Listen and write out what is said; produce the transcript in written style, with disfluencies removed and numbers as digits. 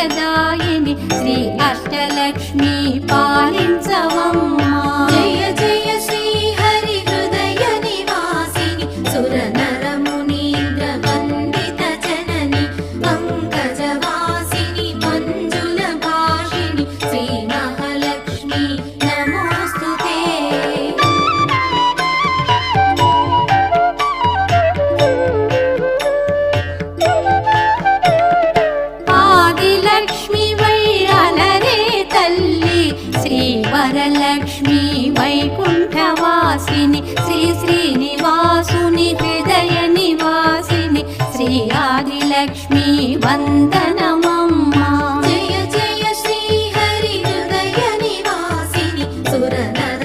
భాగ్యదాయిని శ్రీ అష్టలక్ష్మి పాలించవమ్మా. జయ జయ శ్రీ హరి హృదయ నివాసిని సుర నర మునీంద్ర వందిత జనని పంకజవాసిని మంజుల భాషిణి శ్రీ మహాలక్ష్మి నమోస్తుతే. ఆదిలక్ష్మి వైరలరే తల్లి శ్రీ వరలక్ష్మి వైకుంఠవాసిని శ్రీ